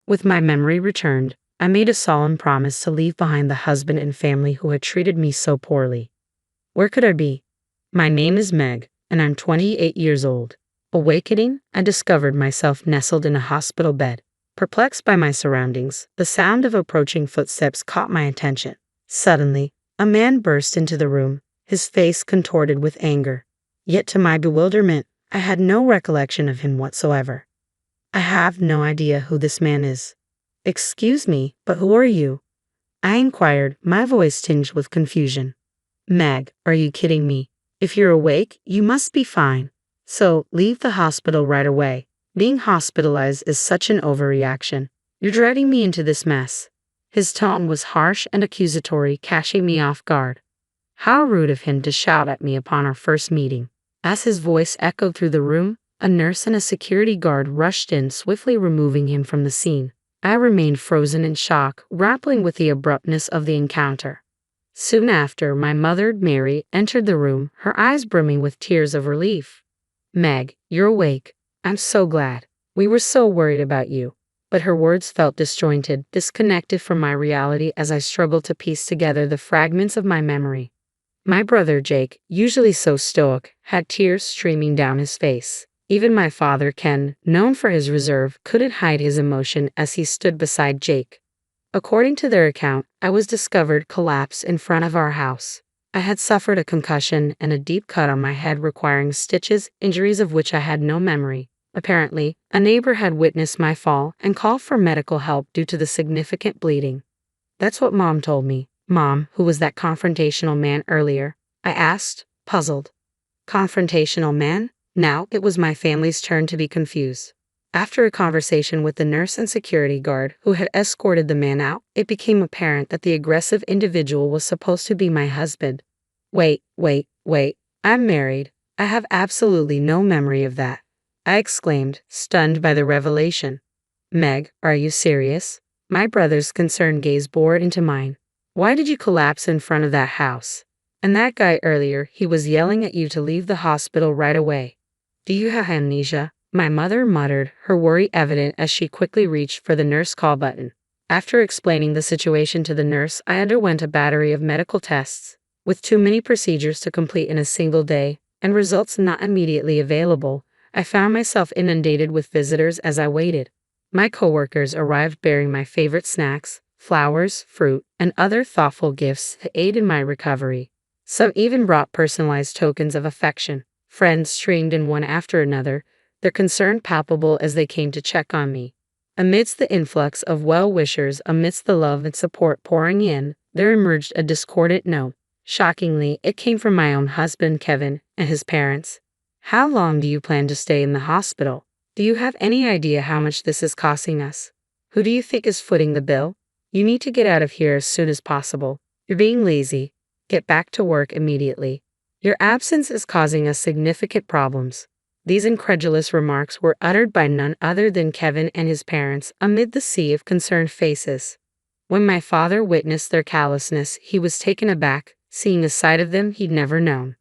With my memory returned, I made a solemn promise to leave behind the husband and family who had treated me so poorly. Where could I be? My name is Meg, and I'm 28 years old. Awakening, I discovered myself nestled in a hospital bed. Perplexed by my surroundings, the sound of approaching footsteps caught my attention. Suddenly, a man burst into the room, his face contorted with anger. Yet to my bewilderment, I had no recollection of him whatsoever. I have no idea who this man is. Excuse me, but who are you? I inquired, my voice tinged with confusion. Meg, are you kidding me? If you're awake, you must be fine. So, leave the hospital right away. Being hospitalized is such an overreaction. You're dragging me into this mess. His tone was harsh and accusatory, catching me off guard. How rude of him to shout at me upon our first meeting. As his voice echoed through the room, a nurse and a security guard rushed in, swiftly removing him from the scene. I remained frozen in shock, grappling with the abruptness of the encounter. Soon after, my mother, Mary, entered the room, her eyes brimming with tears of relief. Meg, you're awake. I'm so glad. We were so worried about you. But her words felt disjointed, disconnected from my reality as I struggled to piece together the fragments of my memory. My brother Jake, usually so stoic, had tears streaming down his face. Even my father Ken, known for his reserve, couldn't hide his emotion as he stood beside Jake. According to their account, I was discovered collapsed in front of our house. I had suffered a concussion and a deep cut on my head requiring stitches, injuries of which I had no memory. Apparently, a neighbor had witnessed my fall and called for medical help due to the significant bleeding. That's what Mom told me. Mom, who was that confrontational man earlier? I asked, puzzled. Confrontational man? Now it was my family's turn to be confused. After a conversation with the nurse and security guard who had escorted the man out, it became apparent that the aggressive individual was supposed to be my husband. Wait, I'm married. I have absolutely no memory of that, I exclaimed, stunned by the revelation. Meg, are you serious? My brother's concerned gaze bored into mine. Why did you collapse in front of that house? And that guy earlier, he was yelling at you to leave the hospital right away. Do you have amnesia? My mother muttered, her worry evident as she quickly reached for the nurse call button. After explaining the situation to the nurse, I underwent a battery of medical tests. With too many procedures to complete in a single day, and results not immediately available, I found myself inundated with visitors as I waited. My coworkers arrived bearing my favorite snacks, flowers, fruit, and other thoughtful gifts to aid in my recovery. Some even brought personalized tokens of affection. Friends streamed in one after another, their concern palpable as they came to check on me. Amidst the influx of well-wishers, amidst the love and support pouring in, there emerged a discordant note. Shockingly, it came from my own husband, Kevin, and his parents. How long do you plan to stay in the hospital? Do you have any idea how much this is costing us? Who do you think is footing the bill? You need to get out of here as soon as possible. You're being lazy. Get back to work immediately. Your absence is causing us significant problems. These incredulous remarks were uttered by none other than Kevin and his parents amid the sea of concerned faces. When my father witnessed their callousness, he was taken aback, seeing a side of them he'd never known.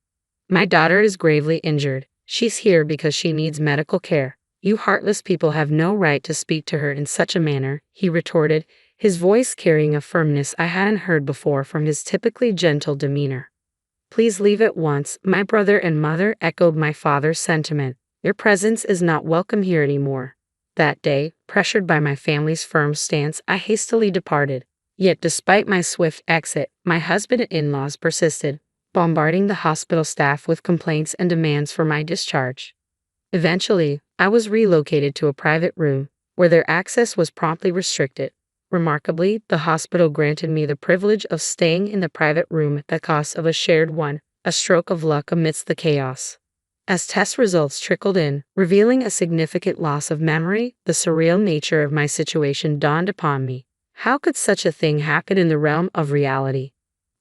My daughter is gravely injured. She's here because she needs medical care. You heartless people have no right to speak to her in such a manner, he retorted, his voice carrying a firmness I hadn't heard before from his typically gentle demeanor. Please leave at once, my brother and mother echoed my father's sentiment. Your presence is not welcome here anymore. That day, pressured by my family's firm stance, I hastily departed. Yet despite my swift exit, my husband and in-laws persisted, bombarding the hospital staff with complaints and demands for my discharge. Eventually, I was relocated to a private room, where their access was promptly restricted. Remarkably, the hospital granted me the privilege of staying in the private room at the cost of a shared one, a stroke of luck amidst the chaos. As test results trickled in, revealing a significant loss of memory, the surreal nature of my situation dawned upon me. How could such a thing happen in the realm of reality?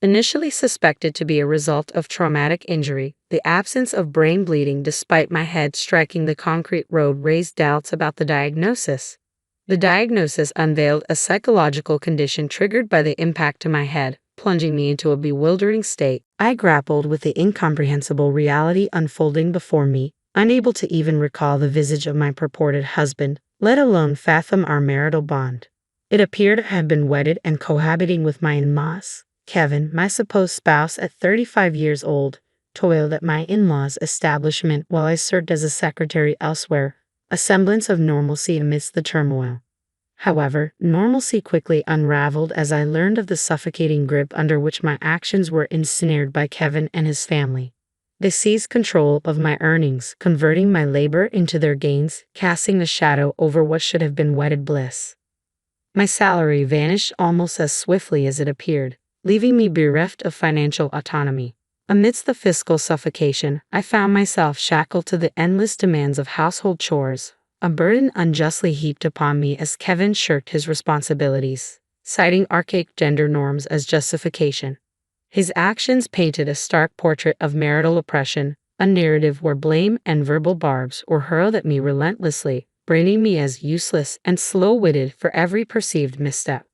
Initially suspected to be a result of traumatic injury, the absence of brain bleeding despite my head striking the concrete road raised doubts about the diagnosis. The diagnosis unveiled a psychological condition triggered by the impact to my head, plunging me into a bewildering state. I grappled with the incomprehensible reality unfolding before me, unable to even recall the visage of my purported husband, let alone fathom our marital bond. It appeared I had been wedded and cohabiting with my in-laws. Kevin, my supposed spouse at 35 years old, toiled at my in-laws' establishment while I served as a secretary elsewhere, a semblance of normalcy amidst the turmoil. However, normalcy quickly unraveled as I learned of the suffocating grip under which my actions were ensnared by Kevin and his family. They seized control of my earnings, converting my labor into their gains, casting a shadow over what should have been wedded bliss. My salary vanished almost as swiftly as it appeared, leaving me bereft of financial autonomy. Amidst the fiscal suffocation, I found myself shackled to the endless demands of household chores, a burden unjustly heaped upon me as Kevin shirked his responsibilities, citing archaic gender norms as justification. His actions painted a stark portrait of marital oppression, a narrative where blame and verbal barbs were hurled at me relentlessly, branding me as useless and slow-witted for every perceived misstep.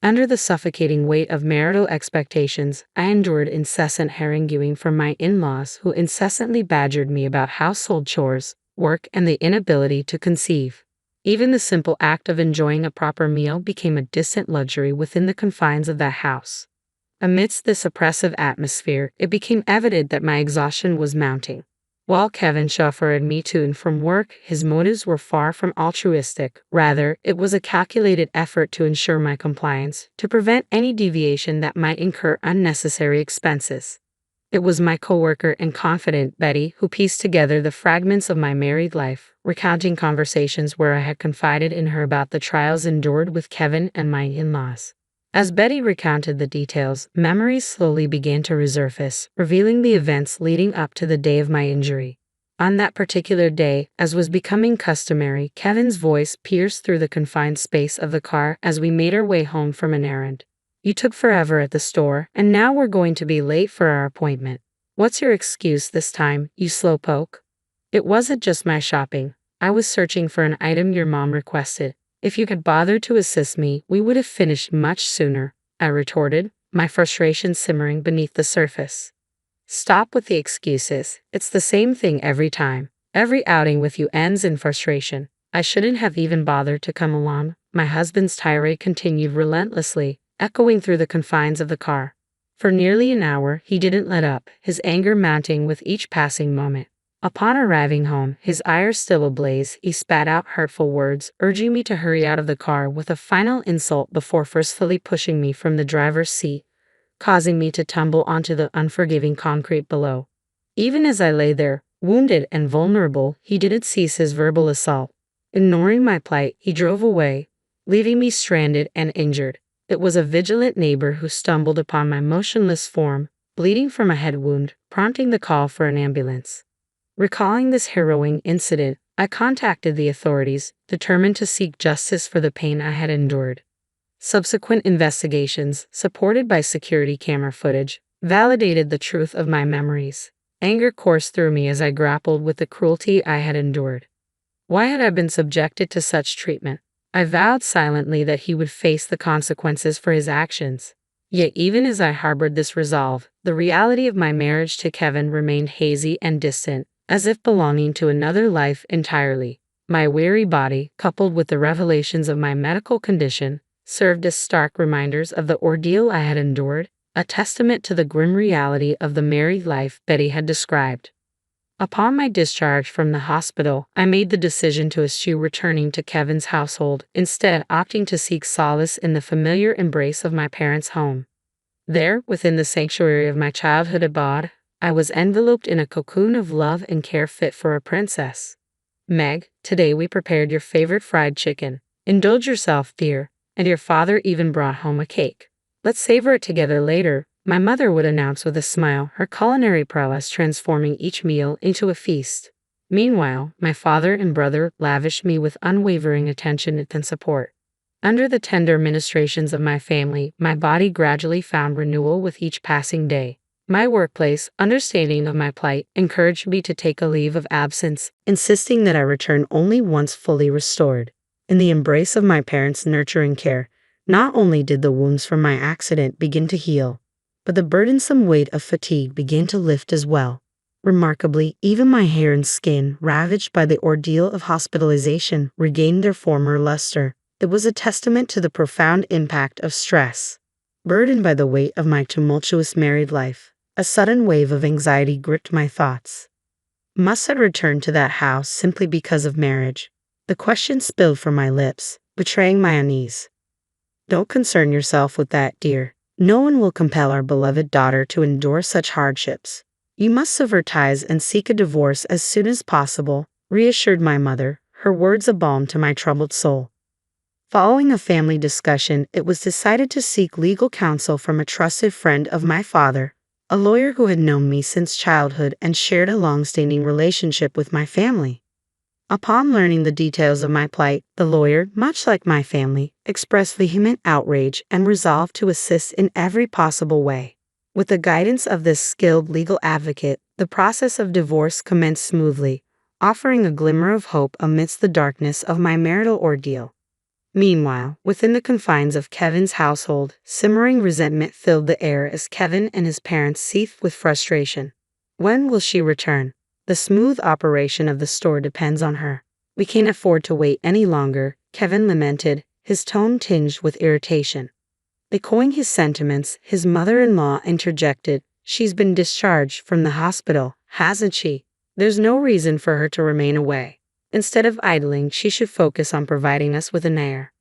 Under the suffocating weight of marital expectations, I endured incessant haranguing from my in-laws who incessantly badgered me about household chores, work, and the inability to conceive. Even the simple act of enjoying a proper meal became a distant luxury within the confines of that house. Amidst this oppressive atmosphere, it became evident that my exhaustion was mounting. While Kevin chauffeured me to and from work, his motives were far from altruistic. Rather, it was a calculated effort to ensure my compliance, to prevent any deviation that might incur unnecessary expenses. It was my coworker and confidant, Betty, who pieced together the fragments of my married life, recounting conversations where I had confided in her about the trials endured with Kevin and my in-laws. As Betty recounted the details, memories slowly began to resurface, revealing the events leading up to the day of my injury. On that particular day, as was becoming customary, Kevin's voice pierced through the confined space of the car as we made our way home from an errand. "You took forever at the store, and now we're going to be late for our appointment. What's your excuse this time, you slowpoke?" "It wasn't just my shopping. I was searching for an item your mom requested. If you had bothered to assist me, we would have finished much sooner," I retorted, my frustration simmering beneath the surface. "Stop with the excuses. It's the same thing every time. Every outing with you ends in frustration. I shouldn't have even bothered to come along." My husband's tirade continued relentlessly, echoing through the confines of the car. For nearly an hour, he didn't let up, his anger mounting with each passing moment. Upon arriving home, his ire still ablaze, he spat out hurtful words, urging me to hurry out of the car with a final insult before forcefully pushing me from the driver's seat, causing me to tumble onto the unforgiving concrete below. Even as I lay there, wounded and vulnerable, he didn't cease his verbal assault. Ignoring my plight, he drove away, leaving me stranded and injured. It was a vigilant neighbor who stumbled upon my motionless form, bleeding from a head wound, prompting the call for an ambulance. Recalling this harrowing incident, I contacted the authorities, determined to seek justice for the pain I had endured. Subsequent investigations, supported by security camera footage, validated the truth of my memories. Anger coursed through me as I grappled with the cruelty I had endured. Why had I been subjected to such treatment? I vowed silently that he would face the consequences for his actions. Yet even as I harbored this resolve, the reality of my marriage to Kevin remained hazy and distant, as if belonging to another life entirely. My weary body, coupled with the revelations of my medical condition, served as stark reminders of the ordeal I had endured, a testament to the grim reality of the married life Betty had described. Upon my discharge from the hospital, I made the decision to eschew returning to Kevin's household, instead opting to seek solace in the familiar embrace of my parents' home. There, within the sanctuary of my childhood abode, I was enveloped in a cocoon of love and care fit for a princess. "Meg, today we prepared your favorite fried chicken. Indulge yourself, dear, and your father even brought home a cake. Let's savor it together later," my mother would announce with a smile, her culinary prowess transforming each meal into a feast. Meanwhile, my father and brother lavished me with unwavering attention and support. Under the tender ministrations of my family, my body gradually found renewal with each passing day. My workplace, understanding of my plight, encouraged me to take a leave of absence, insisting that I return only once fully restored. In the embrace of my parents' nurturing care, not only did the wounds from my accident begin to heal, but the burdensome weight of fatigue began to lift as well. Remarkably, even my hair and skin, ravaged by the ordeal of hospitalization, regained their former luster. It was a testament to the profound impact of stress. Burdened by the weight of my tumultuous married life, a sudden wave of anxiety gripped my thoughts. Must I return to that house simply because of marriage? The question spilled from my lips, betraying my unease. Don't concern yourself with that, dear. No one will compel our beloved daughter to endure such hardships. You must sever ties and seek a divorce as soon as possible, reassured my mother, her words a balm to my troubled soul. Following a family discussion, it was decided to seek legal counsel from a trusted friend of my father, a lawyer who had known me since childhood and shared a long-standing relationship with my family. Upon learning the details of my plight, the lawyer, much like my family, expressed vehement outrage and resolved to assist in every possible way. With the guidance of this skilled legal advocate, the process of divorce commenced smoothly, offering a glimmer of hope amidst the darkness of my marital ordeal. Meanwhile, within the confines of Kevin's household, simmering resentment filled the air as Kevin and his parents seethed with frustration. When will she return? The smooth operation of the store depends on her. We can't afford to wait any longer, Kevin lamented, his tone tinged with irritation. Echoing his sentiments, his mother-in-law interjected, "She's been discharged from the hospital, hasn't she? There's no reason for her to remain away. Instead of idling, she should focus on providing us with an heir."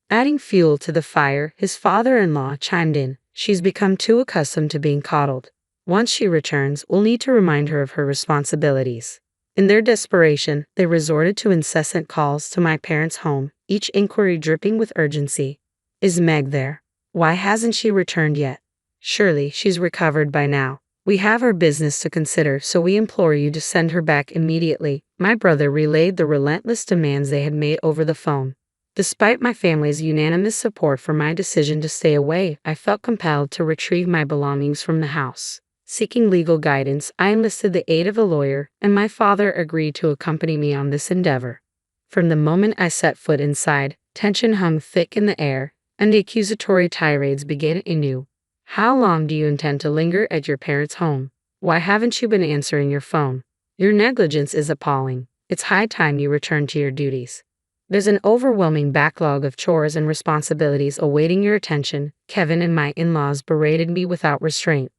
Adding fuel to the fire, his father-in-law chimed in, "She's become too accustomed to being coddled. Once she returns, we'll need to remind her of her responsibilities." In their desperation, they resorted to incessant calls to my parents' home, each inquiry dripping with urgency. "Is Meg there? Why hasn't she returned yet? Surely she's recovered by now. We have our business to consider, so we implore you to send her back immediately." My brother relayed the relentless demands they had made over the phone. Despite my family's unanimous support for my decision to stay away, I felt compelled to retrieve my belongings from the house. Seeking legal guidance, I enlisted the aid of a lawyer, and my father agreed to accompany me on this endeavor. From the moment I set foot inside, tension hung thick in the air, and the accusatory tirades began anew. "How long do you intend to linger at your parents' home? Why haven't you been answering your phone? Your negligence is appalling. It's high time you return to your duties. There's an overwhelming backlog of chores and responsibilities awaiting your attention." Kevin and my in-laws berated me without restraint.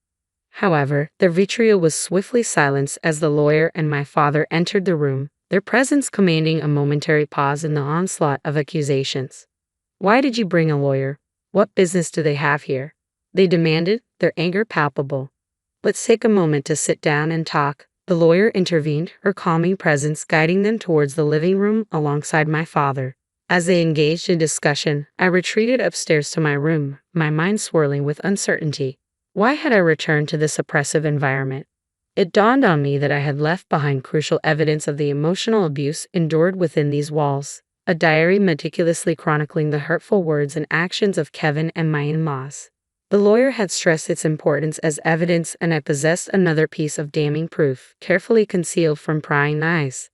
However, their vitriol was swiftly silenced as the lawyer and my father entered the room, their presence commanding a momentary pause in the onslaught of accusations. "Why did you bring a lawyer? What business do they have here?" they demanded, their anger palpable. "Let's take a moment to sit down and talk," the lawyer intervened, her calming presence guiding them towards the living room alongside my father. As they engaged in discussion, I retreated upstairs to my room, my mind swirling with uncertainty. Why had I returned to this oppressive environment? It dawned on me that I had left behind crucial evidence of the emotional abuse endured within these walls, a diary meticulously chronicling the hurtful words and actions of Kevin and my in-laws. The lawyer had stressed its importance as evidence, and I possessed another piece of damning proof, carefully concealed from prying eyes.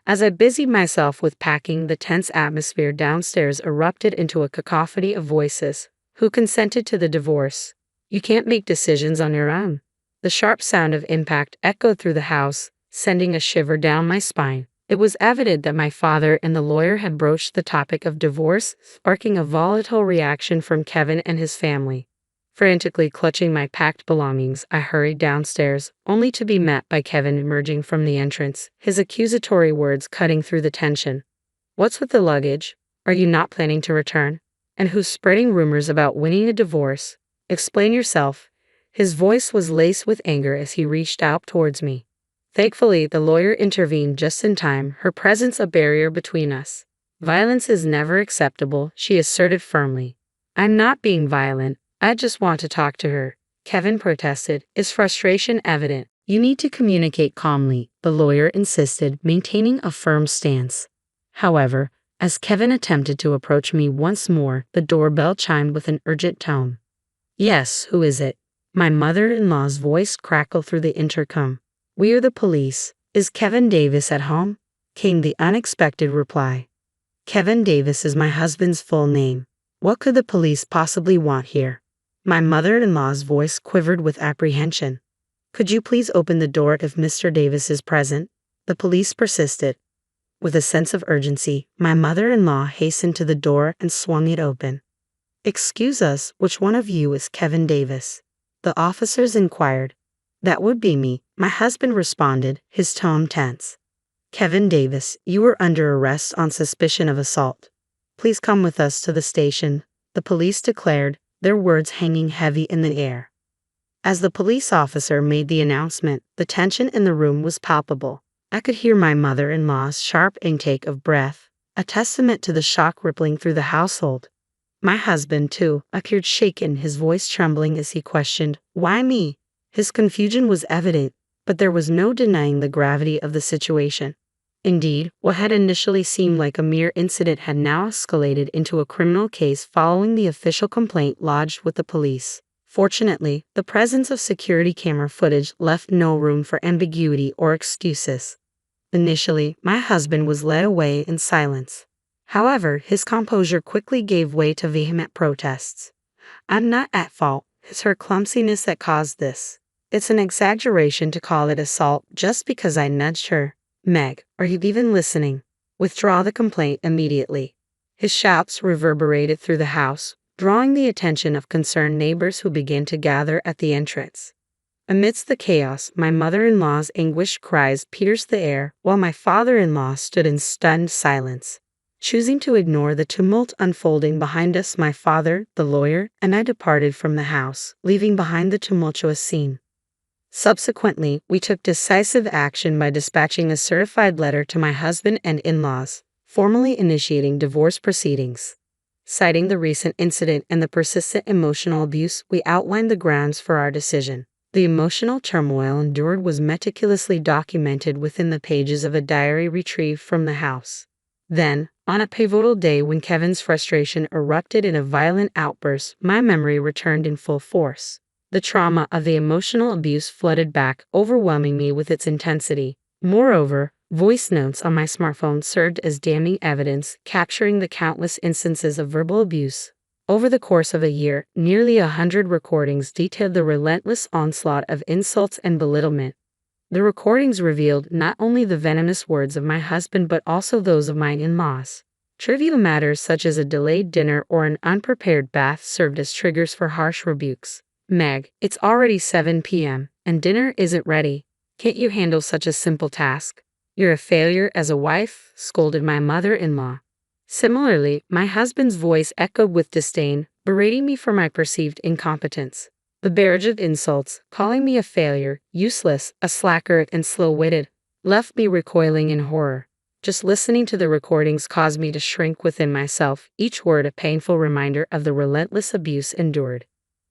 As I busied myself with packing, the tense atmosphere downstairs erupted into a cacophony of voices. "Who consented to the divorce? You can't make decisions on your own." The sharp sound of impact echoed through the house, sending a shiver down my spine. It was evident that my father and the lawyer had broached the topic of divorce, sparking a volatile reaction from Kevin and his family. Frantically clutching my packed belongings, I hurried downstairs, only to be met by Kevin emerging from the entrance, his accusatory words cutting through the tension. "What's with the luggage? Are you not planning to return? And who's spreading rumors about winning a divorce? Explain yourself." His voice was laced with anger as he reached out towards me. Thankfully, the lawyer intervened just in time, her presence a barrier between us. "Violence is never acceptable," she asserted firmly. "I'm not being violent. I just want to talk to her," Kevin protested, his frustration evident. "You need to communicate calmly," the lawyer insisted, maintaining a firm stance. However, as Kevin attempted to approach me once more, the doorbell chimed with an urgent tone. "Yes, who is it?" My mother-in-law's voice crackled through the intercom. "We are the police. Is Kevin Davis at home?" came the unexpected reply. "Kevin Davis is my husband's full name. What could the police possibly want here?" My mother-in-law's voice quivered with apprehension. Could you please open the door if Mr. Davis is present? The police persisted. With a sense of urgency, my mother-in-law hastened to the door and swung it open. Excuse us, which one of you is Kevin Davis? The officers inquired. That would be me, my husband responded, his tone tense. Kevin Davis, you were under arrest on suspicion of assault. Please come with us to the station, the police declared, their words hanging heavy in the air. As the police officer made the announcement, the tension in the room was palpable. I could hear my mother-in-law's sharp intake of breath, a testament to the shock rippling through the household. My husband, too, appeared shaken, his voice trembling as he questioned, "Why me?" His confusion was evident, but there was no denying the gravity of the situation. Indeed, what had initially seemed like a mere incident had now escalated into a criminal case following the official complaint lodged with the police. Fortunately, the presence of security camera footage left no room for ambiguity or excuses. Initially, my husband was led away in silence. However, his composure quickly gave way to vehement protests. "I'm not at fault. It's her clumsiness that caused this. It's an exaggeration to call it assault just because I nudged her. Meg, are you even listening? Withdraw the complaint immediately." His shouts reverberated through the house, drawing the attention of concerned neighbors who began to gather at the entrance. Amidst the chaos, my mother-in-law's anguished cries pierced the air, while my father-in-law stood in stunned silence. Choosing to ignore the tumult unfolding behind us, my father, the lawyer, and I departed from the house, leaving behind the tumultuous scene. Subsequently, we took decisive action by dispatching a certified letter to my husband and in-laws, formally initiating divorce proceedings. Citing the recent incident and the persistent emotional abuse, we outlined the grounds for our decision. The emotional turmoil endured was meticulously documented within the pages of a diary retrieved from the house. Then, on a pivotal day when Kevin's frustration erupted in a violent outburst, my memory returned in full force. The trauma of the emotional abuse flooded back, overwhelming me with its intensity. Moreover, voice notes on my smartphone served as damning evidence, capturing the countless instances of verbal abuse. Over the course of a year, nearly 100 recordings detailed the relentless onslaught of insults and belittlement. The recordings revealed not only the venomous words of my husband but also those of my in-laws. Trivial matters such as a delayed dinner or an unprepared bath served as triggers for harsh rebukes. "Meg, it's already 7 p.m., and dinner isn't ready. Can't you handle such a simple task? You're a failure as a wife," scolded my mother-in-law. Similarly, my husband's voice echoed with disdain, berating me for my perceived incompetence. The barrage of insults, calling me a failure, useless, a slacker, and slow-witted, left me recoiling in horror. Just listening to the recordings caused me to shrink within myself, each word a painful reminder of the relentless abuse endured.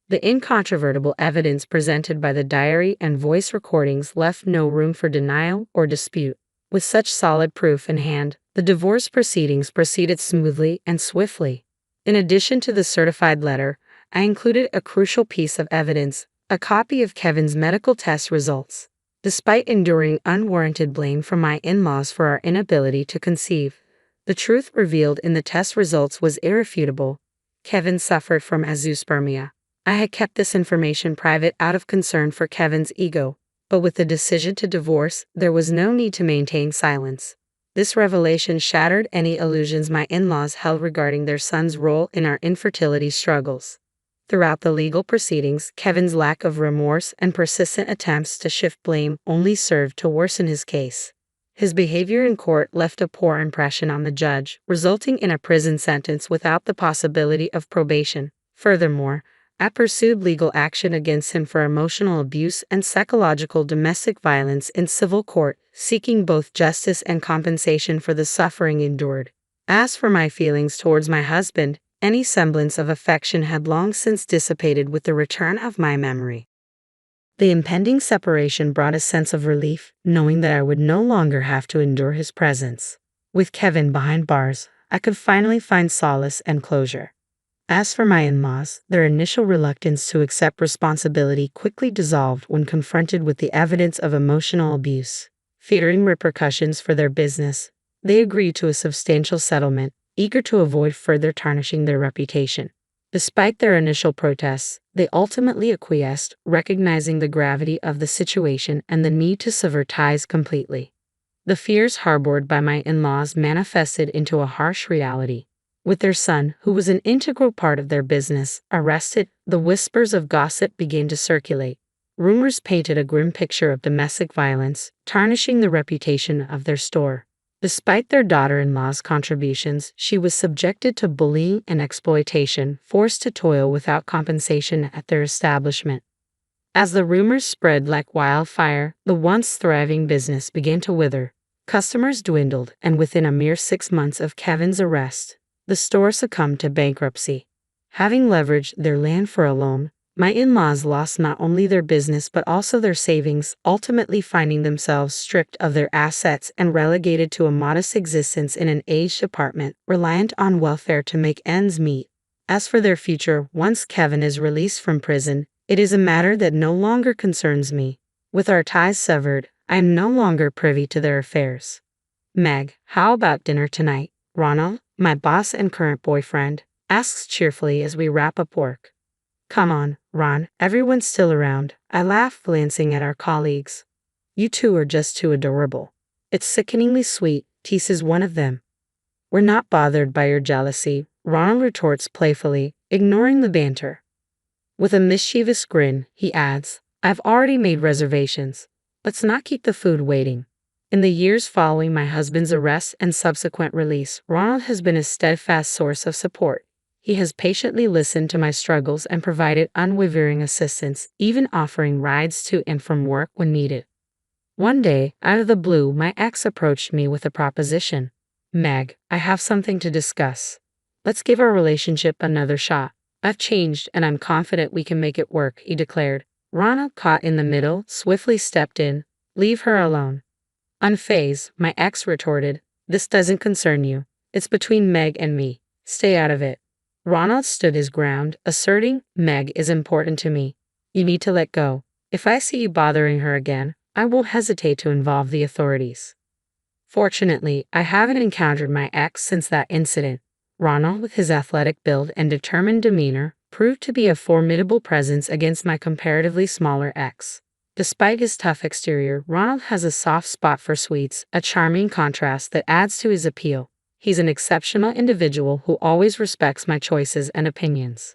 The incontrovertible evidence presented by the diary and voice recordings left no room for denial or dispute. With such solid proof in hand, the divorce proceedings proceeded smoothly and swiftly. In addition to the certified letter, I included a crucial piece of evidence, a copy of Kevin's medical test results. Despite enduring unwarranted blame from my in-laws for our inability to conceive, the truth revealed in the test results was irrefutable. Kevin suffered from azoospermia. I had kept this information private out of concern for Kevin's ego, but with the decision to divorce, there was no need to maintain silence. This revelation shattered any illusions my in-laws held regarding their son's role in our infertility struggles. Throughout the legal proceedings, Kevin's lack of remorse and persistent attempts to shift blame only served to worsen his case. His behavior in court left a poor impression on the judge, resulting in a prison sentence without the possibility of probation. Furthermore, I pursued legal action against him for emotional abuse and psychological domestic violence in civil court, seeking both justice and compensation for the suffering endured. As for my feelings towards my husband, any semblance of affection had long since dissipated with the return of my memory. The impending separation brought a sense of relief, knowing that I would no longer have to endure his presence. With Kevin behind bars, I could finally find solace and closure. As for my in-laws, their initial reluctance to accept responsibility quickly dissolved when confronted with the evidence of emotional abuse. Fearing repercussions for their business, they agreed to a substantial settlement, eager to avoid further tarnishing their reputation. Despite their initial protests, they ultimately acquiesced, recognizing the gravity of the situation and the need to sever ties completely. The fears harbored by my in-laws manifested into a harsh reality. With their son, who was an integral part of their business, arrested, the whispers of gossip began to circulate. Rumors painted a grim picture of domestic violence, tarnishing the reputation of their store. Despite their daughter-in-law's contributions, she was subjected to bullying and exploitation, forced to toil without compensation at their establishment. As the rumors spread like wildfire, the once thriving business began to wither. Customers dwindled, and within a mere 6 months of Kevin's arrest, the store succumbed to bankruptcy. Having leveraged their land for a loan, my in-laws lost not only their business but also their savings, ultimately finding themselves stripped of their assets and relegated to a modest existence in an aged apartment, reliant on welfare to make ends meet. As for their future, once Kevin is released from prison, it is a matter that no longer concerns me. With our ties severed, I am no longer privy to their affairs. Meg, how about dinner tonight? Ronald, my boss and current boyfriend, asks cheerfully as we wrap up work. Come on, Ron, everyone's still around. I laugh, glancing at our colleagues. You two are just too adorable. It's sickeningly sweet, teases one of them. We're not bothered by your jealousy, Ronald retorts playfully, ignoring the banter. With a mischievous grin, he adds, I've already made reservations. Let's not keep the food waiting. In the years following my husband's arrest and subsequent release, Ronald has been a steadfast source of support. He has patiently listened to my struggles and provided unwavering assistance, even offering rides to and from work when needed. One day, out of the blue, my ex approached me with a proposition. Meg, I have something to discuss. Let's give our relationship another shot. I've changed and I'm confident we can make it work, he declared. Ronald, caught in the middle, swiftly stepped in. Leave her alone. Unfazed, my ex retorted, this doesn't concern you. It's between Meg and me. Stay out of it. Ronald stood his ground, asserting, Meg is important to me. You need to let go. If I see you bothering her again, I won't hesitate to involve the authorities. Fortunately, I haven't encountered my ex since that incident. Ronald, with his athletic build and determined demeanor, proved to be a formidable presence against my comparatively smaller ex. Despite his tough exterior, Ronald has a soft spot for sweets, a charming contrast that adds to his appeal. He's an exceptional individual who always respects my choices and opinions.